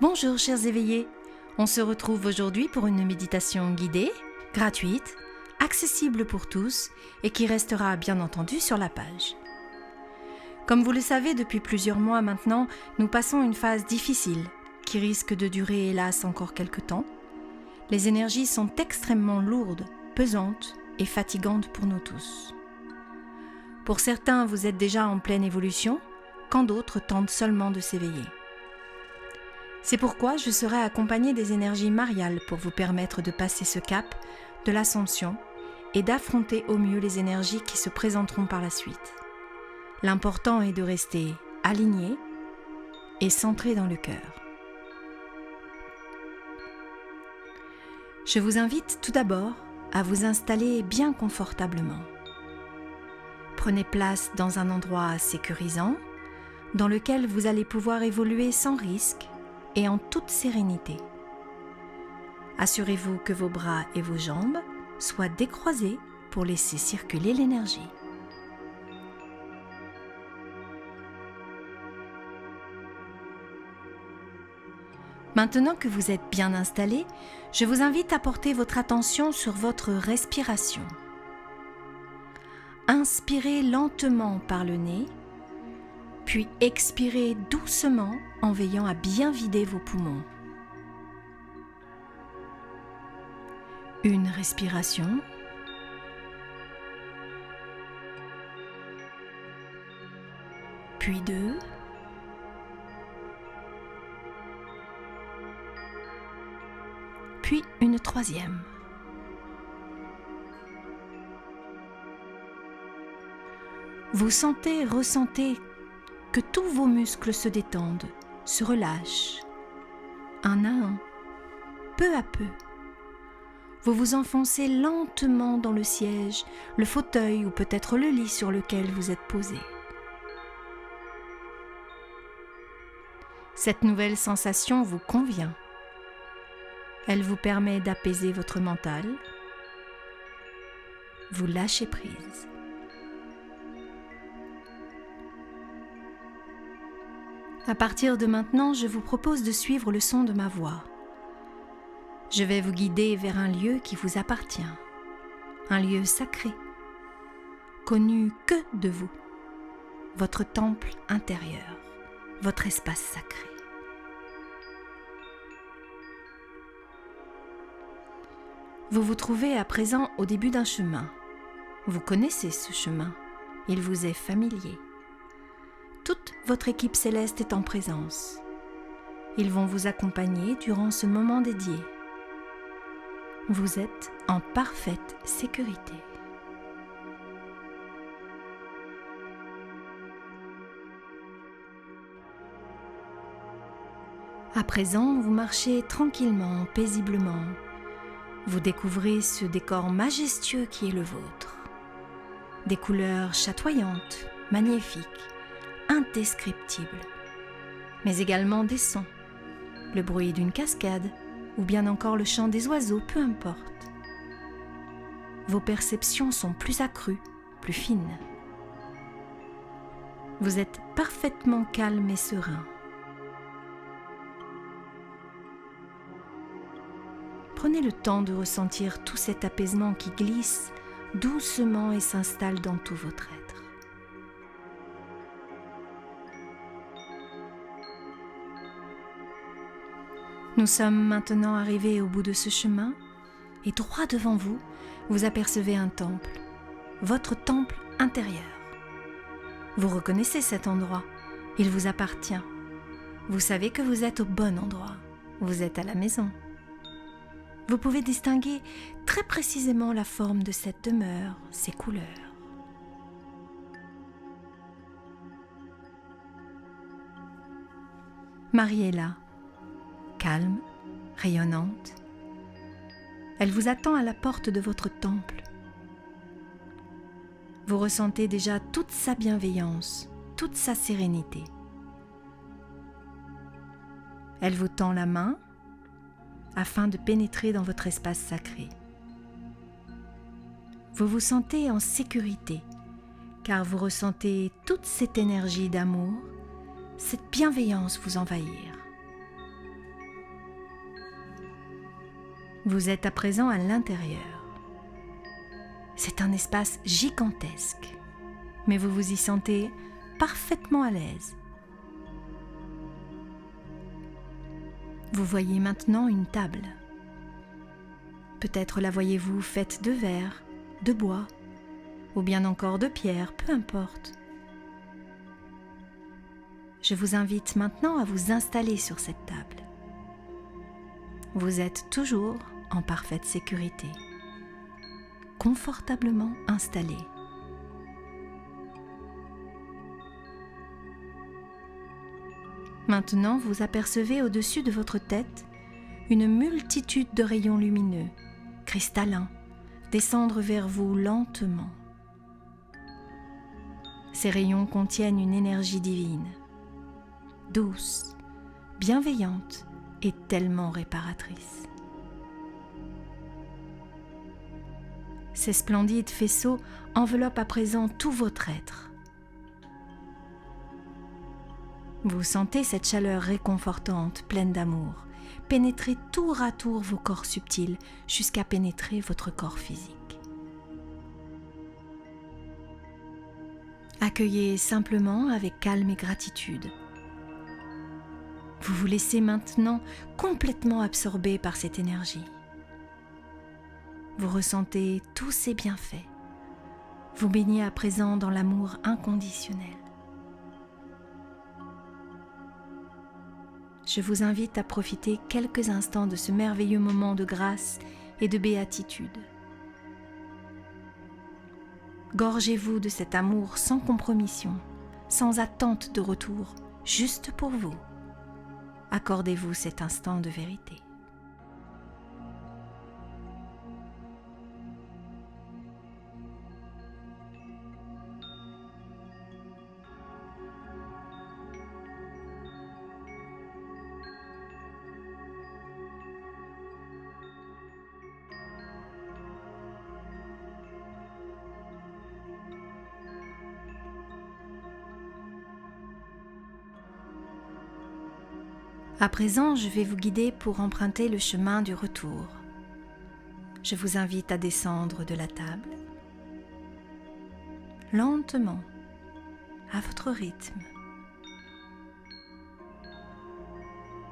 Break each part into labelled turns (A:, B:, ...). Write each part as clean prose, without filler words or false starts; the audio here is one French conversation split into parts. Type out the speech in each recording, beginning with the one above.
A: Bonjour chers éveillés, on se retrouve aujourd'hui pour une méditation guidée, gratuite, accessible pour tous et qui restera bien entendu sur la page. Comme vous le savez depuis plusieurs mois maintenant, nous passons une phase difficile qui risque de durer hélas encore quelques temps. Les énergies sont extrêmement lourdes, pesantes et fatigantes pour nous tous. Pour certains, vous êtes déjà en pleine évolution, quand d'autres tentent seulement de s'éveiller. C'est pourquoi je serai accompagnée des énergies mariales pour vous permettre de passer ce cap de l'ascension et d'affronter au mieux les énergies qui se présenteront par la suite. L'important est de rester aligné et centré dans le cœur. Je vous invite tout d'abord à vous installer bien confortablement. Prenez place dans un endroit sécurisant, dans lequel vous allez pouvoir évoluer sans risque et en toute sérénité. Assurez-vous que vos bras et vos jambes soient décroisés pour laisser circuler l'énergie. Maintenant que vous êtes bien installé, je vous invite à porter votre attention sur votre respiration. Inspirez lentement par le nez, puis expirez doucement en veillant à bien vider vos poumons. Une respiration. Puis deux. Puis une troisième. Vous ressentez que tous vos muscles se détendent, se relâchent, un à un, peu à peu. Vous vous enfoncez lentement dans le siège, le fauteuil ou peut-être le lit sur lequel vous êtes posé. Cette nouvelle sensation vous convient. Elle vous permet d'apaiser votre mental. Vous lâchez prise. À partir de maintenant, je vous propose de suivre le son de ma voix. Je vais vous guider vers un lieu qui vous appartient, un lieu sacré, connu que de vous, votre temple intérieur, votre espace sacré. Vous vous trouvez à présent au début d'un chemin. Vous connaissez ce chemin, il vous est familier. Toute votre équipe céleste est en présence. Ils vont vous accompagner durant ce moment dédié. Vous êtes en parfaite sécurité. À présent, vous marchez tranquillement, paisiblement. Vous découvrez ce décor majestueux qui est le vôtre. Des couleurs chatoyantes, magnifiques, indescriptibles, mais également des sons, le bruit d'une cascade ou bien encore le chant des oiseaux, peu importe. Vos perceptions sont plus accrues, plus fines. Vous êtes parfaitement calme et serein. Prenez le temps de ressentir tout cet apaisement qui glisse doucement et s'installe dans tout votre être. Nous sommes maintenant arrivés au bout de ce chemin et droit devant vous, vous apercevez un temple, votre temple intérieur. Vous reconnaissez cet endroit, il vous appartient. Vous savez que vous êtes au bon endroit, vous êtes à la maison. Vous pouvez distinguer très précisément la forme de cette demeure, ses couleurs. Marie est là, calme, rayonnante. Elle vous attend à la porte de votre temple. Vous ressentez déjà toute sa bienveillance, toute sa sérénité. Elle vous tend la main afin de pénétrer dans votre espace sacré. Vous vous sentez en sécurité car vous ressentez toute cette énergie d'amour, cette bienveillance vous envahir. Vous êtes à présent à l'intérieur. C'est un espace gigantesque, mais vous vous y sentez parfaitement à l'aise. Vous voyez maintenant une table. Peut-être la voyez-vous faite de verre, de bois, ou bien encore de pierre, peu importe. Je vous invite maintenant à vous installer sur cette table. Vous êtes toujours en parfaite sécurité, confortablement installé. Maintenant, vous apercevez au-dessus de votre tête une multitude de rayons lumineux, cristallins, descendre vers vous lentement. Ces rayons contiennent une énergie divine, douce, bienveillante et tellement réparatrice. Ces splendides faisceaux enveloppent à présent tout votre être. Vous sentez cette chaleur réconfortante, pleine d'amour, pénétrer tour à tour vos corps subtils jusqu'à pénétrer votre corps physique. Accueillez simplement avec calme et gratitude. Vous vous laissez maintenant complètement absorber par cette énergie. Vous ressentez tous ses bienfaits. Vous baignez à présent dans l'amour inconditionnel. Je vous invite à profiter quelques instants de ce merveilleux moment de grâce et de béatitude. Gorgez-vous de cet amour sans compromission, sans attente de retour, juste pour vous. Accordez-vous cet instant de vérité. À présent, je vais vous guider pour emprunter le chemin du retour. Je vous invite à descendre de la table, lentement, à votre rythme.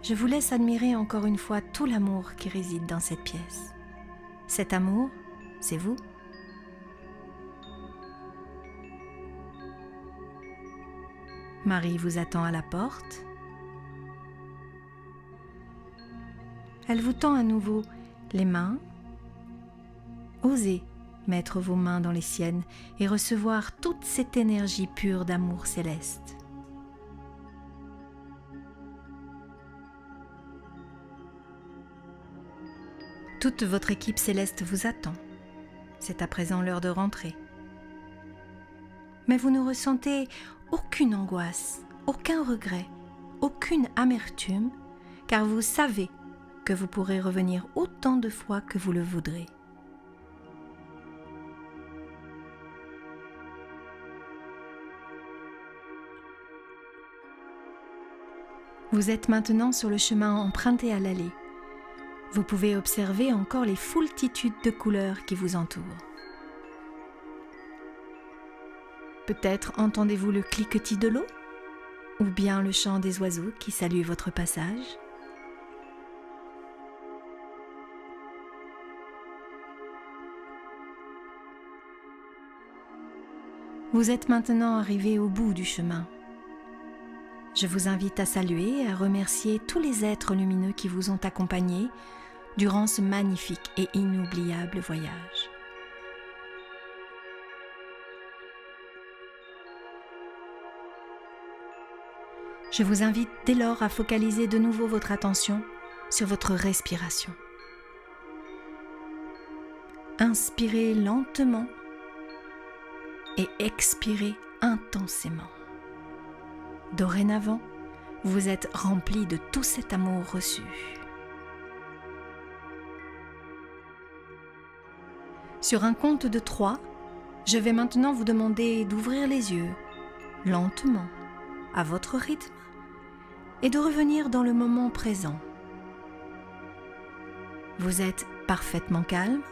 A: Je vous laisse admirer encore une fois tout l'amour qui réside dans cette pièce. Cet amour, c'est vous. Marie vous attend à la porte. Elle vous tend à nouveau les mains. Osez mettre vos mains dans les siennes et recevoir toute cette énergie pure d'amour céleste. Toute votre équipe céleste vous attend. C'est à présent l'heure de rentrer. Mais vous ne ressentez aucune angoisse, aucun regret, aucune amertume, car vous savez que vous pourrez revenir autant de fois que vous le voudrez. Vous êtes maintenant sur le chemin emprunté à l'allée. Vous pouvez observer encore les foultitudes de couleurs qui vous entourent. Peut-être entendez-vous le cliquetis de l'eau, ou bien le chant des oiseaux qui saluent votre passage. Vous êtes maintenant arrivé au bout du chemin. Je vous invite à saluer et à remercier tous les êtres lumineux qui vous ont accompagné durant ce magnifique et inoubliable voyage. Je vous invite dès lors à focaliser de nouveau votre attention sur votre respiration. Inspirez lentement et expirez intensément. Dorénavant, vous êtes rempli de tout cet amour reçu. Sur un compte de 3, je vais maintenant vous demander d'ouvrir les yeux, lentement, à votre rythme, et de revenir dans le moment présent. Vous êtes parfaitement calme,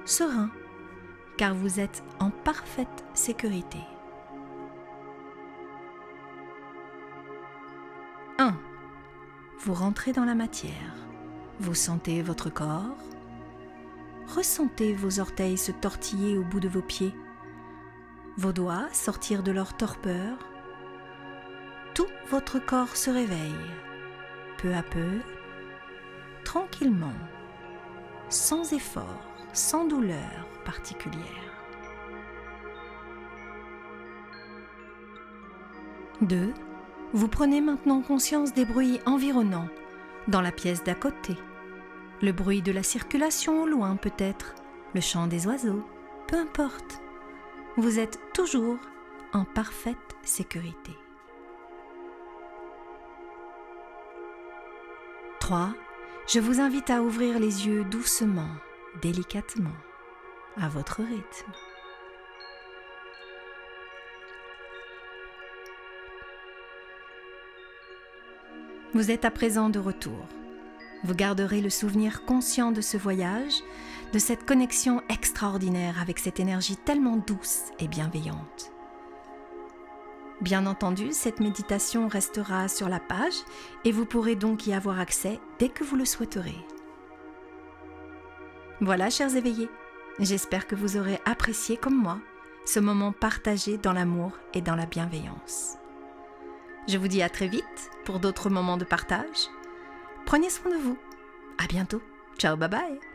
A: serein, car vous êtes en parfaite sécurité. 1. Vous rentrez dans la matière. Vous sentez votre corps. Ressentez vos orteils se tortiller au bout de vos pieds. Vos doigts sortir de leur torpeur. Tout votre corps se réveille, peu à peu, tranquillement, sans effort, sans douleur particulière. 2. Vous prenez maintenant conscience des bruits environnants, dans la pièce d'à côté. Le bruit de la circulation au loin peut-être, le chant des oiseaux, peu importe. Vous êtes toujours en parfaite sécurité. 3. Je vous invite à ouvrir les yeux doucement, délicatement, à votre rythme. Vous êtes à présent de retour. Vous garderez le souvenir conscient de ce voyage, de cette connexion extraordinaire avec cette énergie tellement douce et bienveillante. Bien entendu, cette méditation restera sur la page et vous pourrez donc y avoir accès dès que vous le souhaiterez. Voilà, chers éveillés, j'espère que vous aurez apprécié comme moi ce moment partagé dans l'amour et dans la bienveillance. Je vous dis à très vite pour d'autres moments de partage. Prenez soin de vous. À bientôt. Ciao, bye bye.